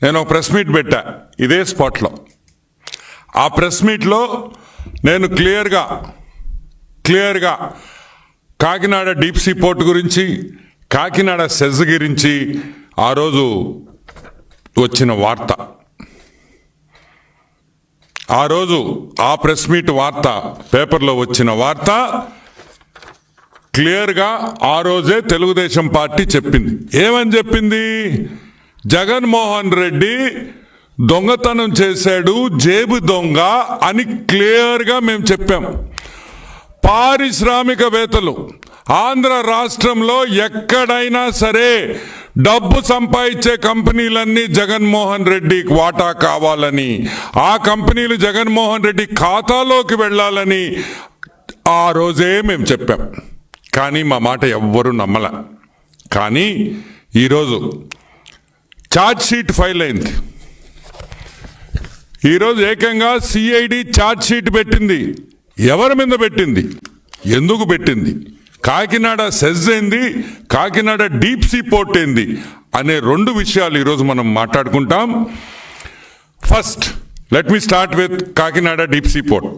నేను ఒక press meet పెట్టా ఇదే స్పాట్లో. ఆ ప్రెస్ మీట్లో నేను క్లియర్గా కాకినాడ డీప్ సీ పోర్ట్ గురించి, కాకినాడ సెజ్ గురించి ఆ రోజు వచ్చిన వార్త, ఆ రోజు ఆ ప్రెస్ మీట్ వార్త, పేపర్లో వచ్చిన వార్త క్లియర్గా ఆ రోజే తెలుగుదేశం పార్టీ చెప్పింది. ఏమని చెప్పింది? జగన్మోహన్ రెడ్డి దొంగతనం చేశాడు, జేబు దొంగ అని క్లియర్గా మేము చెప్పాం. పారిశ్రామికవేత్తలు ఆంధ్ర రాష్ట్రంలో ఎక్కడైనా సరే డబ్బు సంపాదించే కంపెనీలన్నీ జగన్మోహన్ రెడ్డికి వాటా కావాలని, ఆ కంపెనీలు జగన్మోహన్ రెడ్డి ఖాతాలోకి వెళ్ళాలని ఆ రోజే మేము చెప్పాం. కానీ మా మాట ఎవ్వరూ నమ్మల. కానీ ఈరోజు ఛార్జ్ షీట్ ఫైల్ అయింది. ఈరోజు ఏకంగా సిఐడి ఛార్జ్ షీట్ పెట్టింది. ఎవరి మీద పెట్టింది? ఎందుకు పెట్టింది? కాకినాడ సెజ్ ఏంది, కాకినాడ డీప్ సీ పోర్ట్ ఏంది అనే రెండు విషయాలు ఈరోజు మనం మాట్లాడుకుంటాం. First let me start with Kakinada deep sea port.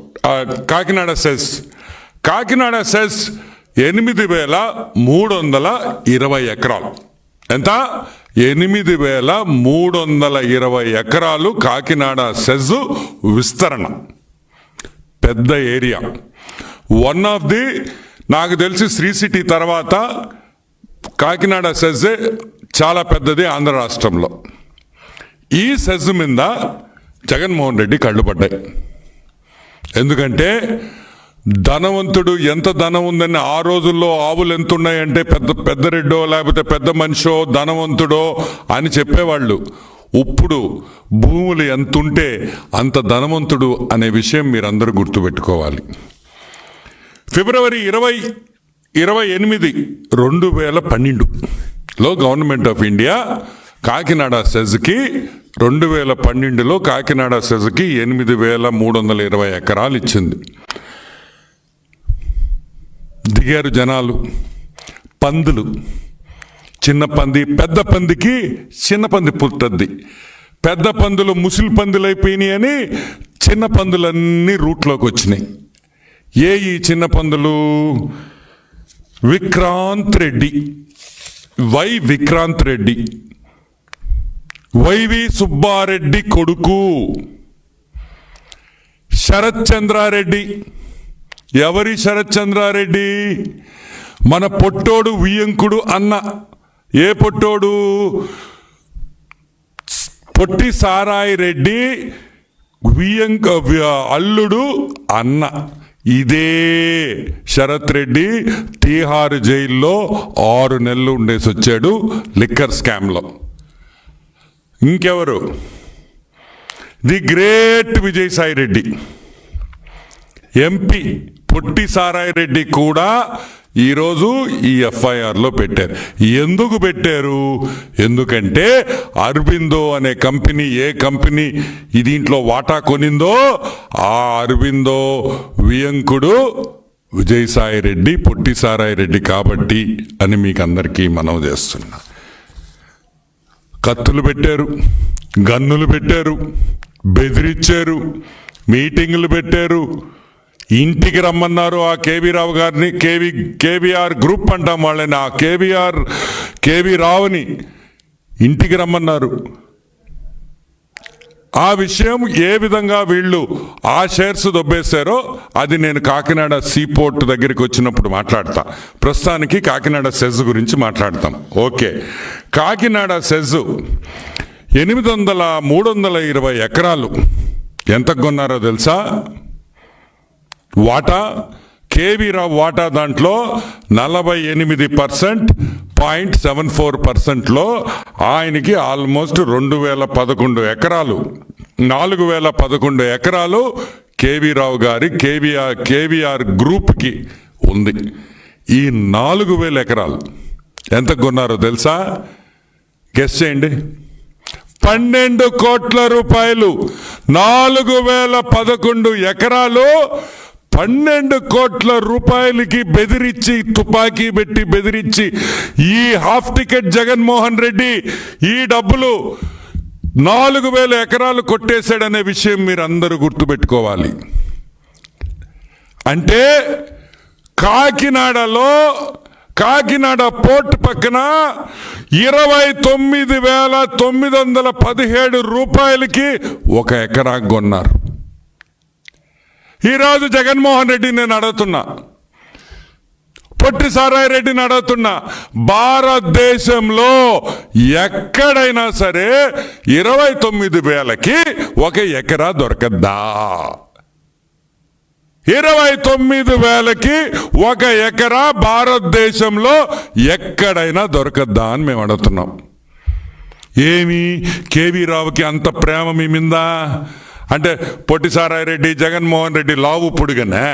Kakinada SEZ 8,320 ఎకరాలు. ఎంత? 8,320 ఎకరాలు కాకినాడ సెజ్ విస్తరణ. పెద్ద ఏరియా. వన్ ఆఫ్ ది, నాకు తెలిసి శ్రీ సిటీ తర్వాత కాకినాడ సెజ్ చాలా పెద్దది ఆంధ్ర రాష్ట్రంలో. ఈ సెజ్ మీద జగన్మోహన్ రెడ్డి కళ్ళు పడ్డాయి. ఎందుకంటే ధనవంతుడు, ఎంత ధనం ఉందని ఆ రోజుల్లో ఆవులు ఎంత ఉన్నాయంటే పెద్ద రెడ్డో లేకపోతే పెద్ద మనిషో ధనవంతుడో అని చెప్పేవాళ్ళు. ఇప్పుడు భూములు ఎంత ఉంటే అంత ధనవంతుడు అనే విషయం మీరందరూ గుర్తుపెట్టుకోవాలి. ఫిబ్రవరి 28, 2012లో గవర్నమెంట్ ఆఫ్ ఇండియా కాకినాడ సెజ్కి 2012లో కాకినాడ సెజ్కి 8,320 ఎకరాలు ఇచ్చింది. దిగారు జనాలు. పందులు, చిన్న పంది, పెద్ద పందికి చిన్న పంది పుట్టద్ది. పెద్ద పందులు ముసిలి పందులు అయిపోయినాయి అని చిన్న పందులన్నీ రూట్లోకి వచ్చినాయి. ఈ చిన్న పందులు? విక్రాంత్ రెడ్డి, విక్రాంత్ రెడ్డి, వైవి సుబ్బారెడ్డి కొడుకు శరత్ చంద్రారెడ్డి. ఎవరి శరత్ చంద్రారెడ్డి? మన పొట్టోడు వియంకుడు అన్న. ఏ పొట్టోడు? పొట్టి సారాయి రెడ్డి అల్లుడు అన్న. ఇదే శరత్ రెడ్డి తీహారు జైల్లో 6 నెలలు ఉండేసి వచ్చాడు లిక్కర్ స్కామ్లో. ఇంకెవరు? The great Vijayasai Reddy, MP. పొట్టి సారాయి రెడ్డి కూడా ఈరోజు ఈ ఎఫ్ఐఆర్లో పెట్టారు. ఎందుకు పెట్టారు? ఎందుకంటే అరబిందో అనే కంపెనీ, ఏ కంపెనీ దీంట్లో వాటా కొనిందో ఆ అరబిందో వియంకుడు విజయసాయి రెడ్డి, పొట్టి సారాయి రెడ్డి కాబట్టి అని మీకు అందరికీ మనవి చేస్తున్నా. కత్తులు పెట్టారు, గన్నులు పెట్టారు, బెదిరించారు, మీటింగులు పెట్టారు, ఇంటికి రమ్మన్నారు. ఆ కేవీ రావు గారిని, కేవీఆర్ గ్రూప్ అంటాం వాళ్ళని, ఆ కేవీ రావుని ఇంటికి రమ్మన్నారు. ఆ విషయం ఏ విధంగా వీళ్ళు ఆ షేర్స్ దొబ్బేశారో అది నేను కాకినాడ సీపోర్ట్ దగ్గరికి వచ్చినప్పుడు మాట్లాడతా. ప్రస్తుతానికి కాకినాడ సెజ్ గురించి మాట్లాడతాం. ఓకే, కాకినాడ సెజ్ 320 ఎకరాలు ఎంతకు కొన్నారో తెలుసా? వాటా, కేవీ రావు వాటా దాంట్లో 48.74%లో ఆయనకి ఆల్మోస్ట్ 2011 ఎకరాలు, 4011 ఎకరాలు కేవీ రావు గారి కేవీఆర్ గ్రూప్కి ఉంది. ఈ 4000 ఎకరాలు ఎంత కొన్నారో తెలుసా? గెస్ చేయండి. 12 కోట్ల రూపాయలు. 4011 ఎకరాలు 12 కోట్ల రూపాయలకి బెదిరించి, తుపాకీ పెట్టి బెదిరించి ఈ హాఫ్ టికెట్ జగన్మోహన్ రెడ్డి ఈ డబ్బులు 4,000 ఎకరాలు కొట్టేశాడనే విషయం మీరు అందరూ గుర్తుపెట్టుకోవాలి. అంటే కాకినాడ పోర్ట్ పక్కన 29,917 రూపాయలకి 1 ఎకరా కొన్నారు. ఈరోజు జగన్మోహన్ రెడ్డి నేను అడుగుతున్నా, పొట్టి సారాయి రెడ్డిని అడుగుతున్నా, భారతదేశంలో ఎక్కడైనా సరే 29,000కి 1 ఎకరా దొరకద్దా? 29,000కి 1 ఎకరా భారతదేశంలో ఎక్కడైనా దొరకద్దా అని మేము అడుగుతున్నాం. ఏమి కేవీ రావుకి అంత ప్రేమ మీ మీద? అంటే పొట్టి సారాయి రెడ్డి, జగన్మోహన్ రెడ్డి లావు పొడుగనే?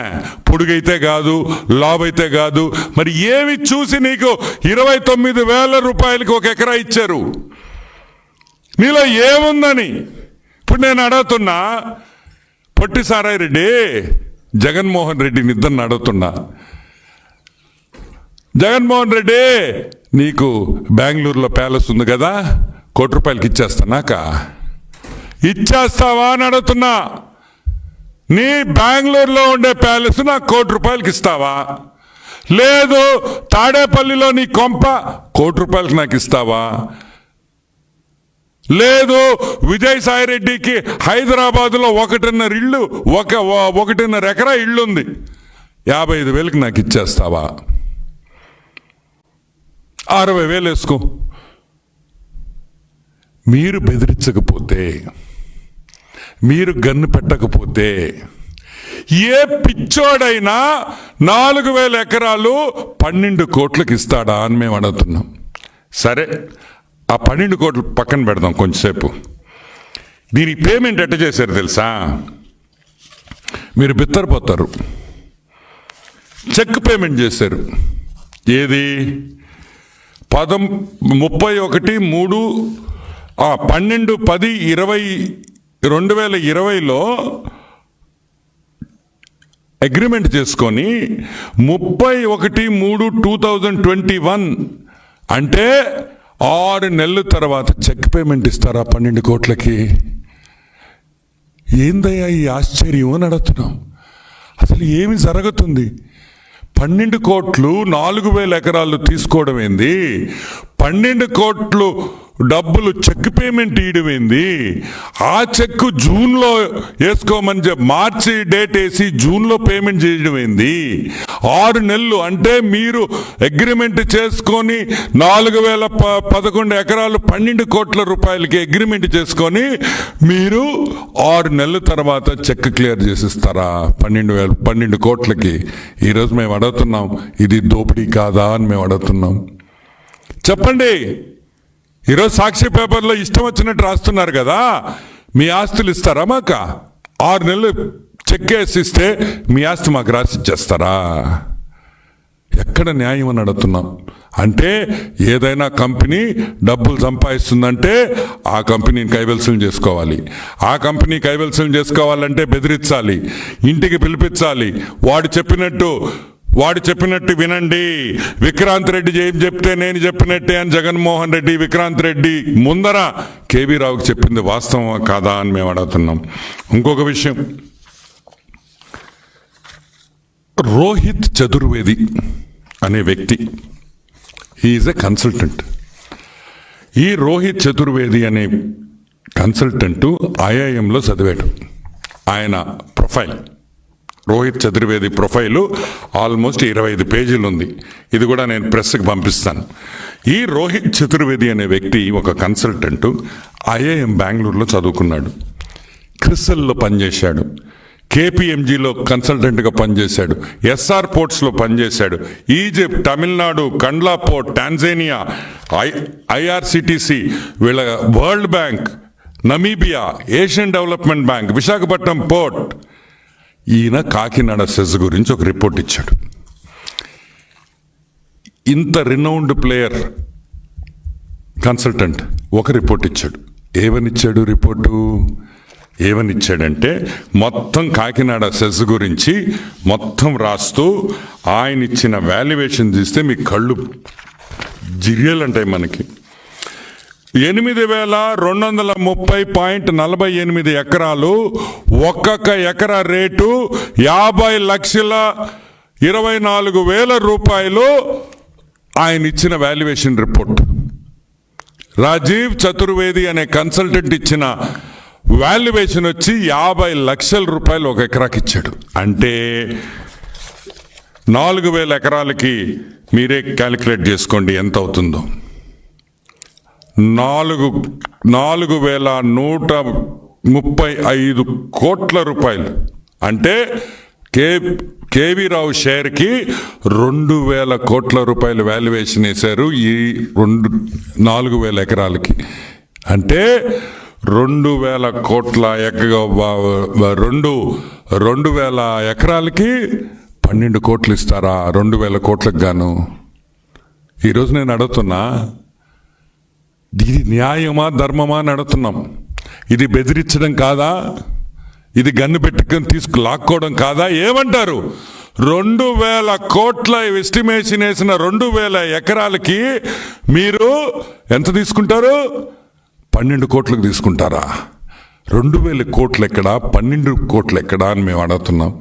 పొడుగైతే కాదు, లావు అయితే కాదు. మరి ఏమి చూసి నీకు 29,000 రూపాయలకి 1 ఎకరా ఇచ్చారు? నీలో ఏముందని ఇప్పుడు నేను అడుగుతున్నా. పొట్టి సారాయి రెడ్డి, జగన్మోహన్ రెడ్డిని ఇద్దరిని అడుగుతున్నా. జగన్మోహన్ రెడ్డి, నీకు బెంగళూరులో ప్యాలెస్ ఉంది కదా, ₹1,00,00,000 ఇచ్చేస్తానాక ఇచ్చేస్తావా అని అడుగుతున్నా. నీ బెంగళూరులో ఉండే ప్యాలెస్ నాకు ₹1,00,00,000 ఇస్తావా? లేదు తాడేపల్లిలో నీ కొంప ₹1,00,00,000 నాకు ఇస్తావా? లేదు విజయసాయిరెడ్డికి హైదరాబాదులో 1.5 ఇళ్ళు, 1.5 ఎకరా ఇళ్ళు ఉంది, 55,000కి నాకు ఇచ్చేస్తావా? 60,000 వేసుకో. మీరు బెదిరించకపోతే, మీరు గన్ను పెట్టకపోతే ఏ పిచ్చోడైనా 4,000 ఎకరాలు 12 కోట్లకి ఇస్తాడా అని మేము అడుగుతున్నాం. సరే, ఆ 12 కోట్లు పక్కన పెడదాం కొంచెంసేపు. దీనికి పేమెంట్ ఎట్ట చేశారు తెలుసా? మీరు బిత్తరపోతారు. చెక్ పేమెంట్ చేశారు. ఏది? 2020 అగ్రిమెంట్ చేసుకొని 31/3/2021 అంటే 6 నెలల తర్వాత చెక్ పేమెంట్ ఇస్తారా 12 కోట్లకి? ఏందయ్యా ఈ ఆశ్చర్యం అని అడుగుతున్నాం. అసలు ఏమి జరుగుతుంది? 12 కోట్లు 4,000 ఎకరాలు తీసుకోవడం ఏంది? 12 కోట్లు డబ్బులు చెక్ పేమెంట్ ఇవ్వడం ఏంది? ఆ చెక్ జూన్లో వేసుకోమని మార్చి డేట్ వేసి జూన్లో పేమెంట్ చేయడం ఏంది? 6 నెలలు అంటే మీరు అగ్రిమెంట్ చేసుకొని 4,011 ఎకరాలు 12 కోట్ల రూపాయలకి అగ్రిమెంట్ చేసుకొని మీరు 6 నెలల తర్వాత చెక్ క్లియర్ చేసిస్తారా 12 కోట్లకి? ఈరోజు మేము అడుగుతున్నాం, ఇది దోపిడీ కాదా అని మేము అడుగుతున్నాం. చెప్పండి. ఈరోజు సాక్షి పేపర్లో ఇష్టం వచ్చినట్టు రాస్తున్నారు కదా, మీ ఆస్తులు ఇస్తారా మాకు? 6 నెలలు చెక్ వేసి ఇస్తే మీ ఆస్తి మాకు రాసి ఇచ్చేస్తారా? ఎక్కడ న్యాయం అని అడుగుతున్నాం. అంటే ఏదైనా కంపెనీ డబ్బులు సంపాదిస్తుందంటే ఆ కంపెనీని కైవల్సం చేసుకోవాలి. ఆ కంపెనీ కైవల్సం చేసుకోవాలంటే బెదిరించాలి, ఇంటికి పిలిపించాలి. వాడు చెప్పినట్టు వినండి. విక్రాంత్ రెడ్డి ఏం చెప్తే నేను చెప్పినట్టే అని జగన్మోహన్ రెడ్డి, విక్రాంత్ రెడ్డి ముందర కేవీ రావుకి చెప్పింది వాస్తవం కాదా అని మేము అడుగుతున్నాం. ఇంకొక విషయం, రోహిత్ చతుర్వేది అనే వ్యక్తి, హీఈస్ ఎ కన్సల్టెంట్. ఈ రోహిత్ చతుర్వేది అనే కన్సల్టెంట్ ఐఐఎంలో చదివాడు. ఆయన profile, Rohit Chaturvedi profile almost 25 పేజీలు ఉంది. ఇది కూడా నేను ప్రెస్కి పంపిస్తాను. ఈ రోహిత్ చతుర్వేది అనే వ్యక్తి ఒక కన్సల్టెంట్, ఐఐఎం బెంగళూరులో చదువుకున్నాడు. క్రిసల్లో పనిచేశాడు, కేపీఎంజీలో కన్సల్టెంట్గా పనిచేశాడు, ఎస్ఆర్ పోర్ట్స్లో పనిచేశాడు, Egypt, Tamil Nadu, Kandla port, Tanzania, IRCTC, వీళ్ళ World Bank, Namibia, Asian Development Bank, Visakhapatnam port. ఈయన కాకినాడ సెజ్ గురించి ఒక రిపోర్ట్ ఇచ్చాడు. ఇంత రినౌండ్ ప్లేయర్ కన్సల్టెంట్ ఒక రిపోర్ట్ ఇచ్చాడు. ఏమనిచ్చాడంటే మొత్తం కాకినాడ సెజ్ గురించి మొత్తం రాస్తూ ఆయన ఇచ్చిన వాల్యుయేషన్ తీస్తే మీ కళ్ళు జిర్యలంటాయి మనకి. 8,230.48 ఎకరాలు, ఒక్కొక్క ఎకరా రేటు 50,24,000 రూపాయలు. ఆయన ఇచ్చిన వాల్యుయేషన్ రిపోర్ట్, రాజీవ్ చతుర్వేది అనే కన్సల్టెంట్ ఇచ్చిన వాల్యుయేషన్ వచ్చి 50 లక్షల రూపాయలు ఒక ఎకరాకి ఇచ్చాడు. అంటే 4,000 ఎకరాలకి మీరే క్యాలిక్యులేట్ చేసుకోండి ఎంత అవుతుందో. 4,135 కోట్ల రూపాయలు. అంటే కేవీ రావు షేర్కి 2,000 కోట్ల రూపాయలు వాల్యుయేషన్ వేశారు ఈ 4,000 ఎకరాలకి. అంటే 2,000 కోట్ల 2,000 ఎకరాలకి 12 కోట్లు ఇస్తారా? 2,000 కోట్లకు గాను. ఈరోజు నేను అడుగుతున్నా, ఇది న్యాయమా ధర్మమా అని అడుగుతున్నాం. ఇది బెదిరించడం కాదా? ఇది గన్ను పెట్టుకొని లాక్కోవడం కాదా? ఏమంటారు? 2,000 కోట్ల ఎస్టిమేషన్ వేసిన 2,000 ఎకరాలకి మీరు ఎంత తీసుకుంటారు? 12 కోట్లకు తీసుకుంటారా? 2,000 కోట్లు ఎక్కడా, 12 కోట్లు ఎక్కడా అని మేము అడుగుతున్నాం.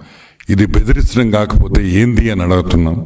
ఇది బెదిరించడం కాకపోతే ఏంది అని అడుగుతున్నాం.